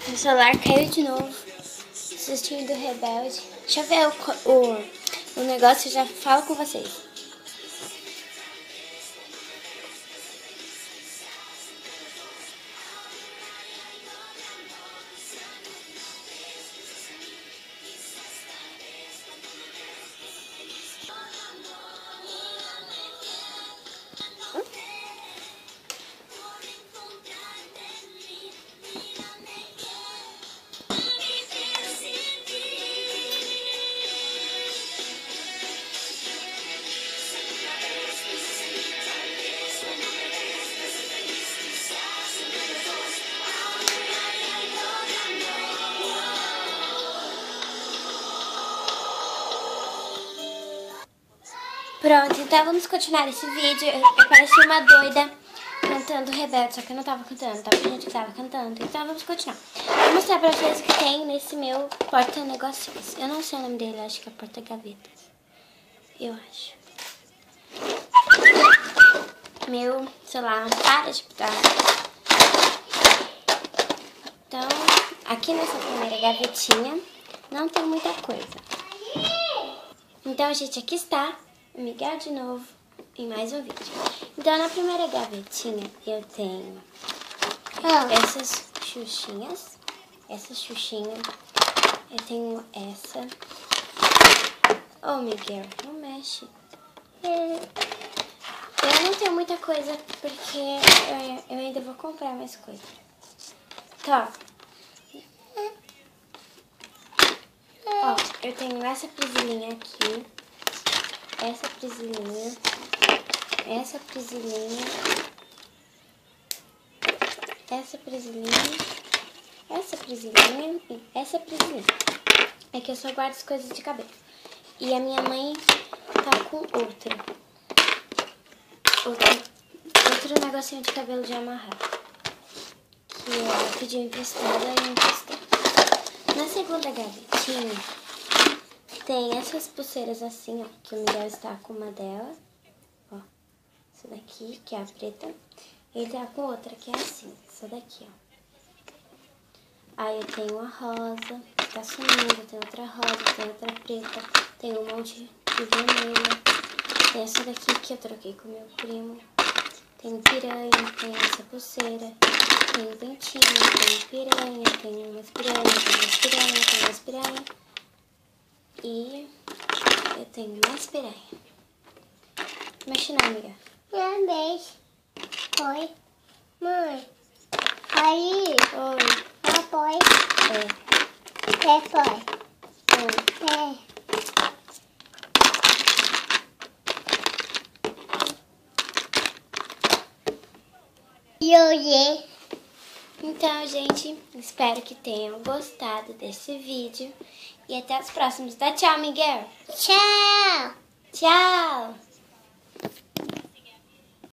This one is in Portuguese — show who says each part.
Speaker 1: Meu celular caiu de novo. Assistindo Rebelde. Deixa eu ver o negócio e já falo com vocês. Pronto, então vamos continuar esse vídeo. Eu pareci uma doida cantando Rebelde, só que eu não tava cantando, tava gente que tava cantando. Então vamos continuar. Vou mostrar pra vocês o que tem nesse meu porta-negocinhos. Eu não sei o nome dele, acho que é porta-gavetas. Eu acho. Meu celular para de pitar. Então, aqui nessa primeira gavetinha não tem muita coisa. Então, gente, aqui está o Miguel de novo em mais um vídeo. Então, na primeira gavetinha eu tenho essas xuxinhas. Essa xuxinha. Eu tenho essa. Oh, Miguel, não mexe. Eu não tenho muita coisa porque eu ainda vou comprar mais coisa. Tá. Ó, eu tenho essa prisilinha aqui. Essa prisilinha. Essa prisilinha. Essa prisilinha. Essa prisilinha e essa prisilinha. É que eu só guardo as coisas de cabelo. E a minha mãe tá com outro negocinho de cabelo de amarrar. Que ela pediu emprestada e eu emprestei. Na segunda gavetinha tem essas pulseiras assim, ó. Que o Miguel está com uma delas. Ó. Essa daqui, que é a preta. Ele tá com outra, que é assim. Essa daqui, ó. Aí eu tenho a rosa, que tá sumindo. Tem outra rosa, tem outra preta. Tem um monte de vermelha. Tem essa daqui que eu troquei com meu primo. Tem piranha, tem essa pulseira. Tem ventinho, tem piranha, tem umas piranha, tem umas piranha, tem umas piranha. E eu tenho mais piranha. Mexe não, amiga.
Speaker 2: Minha vez. Oi. Mãe. Aí.
Speaker 1: Oi.
Speaker 2: Papai.
Speaker 1: É.
Speaker 2: Papai.
Speaker 1: Oi.
Speaker 2: Oiê.
Speaker 1: Então, gente, espero que tenham gostado desse vídeo. E até os próximos. Dá tchau, Miguel.
Speaker 2: Tchau.
Speaker 1: Tchau.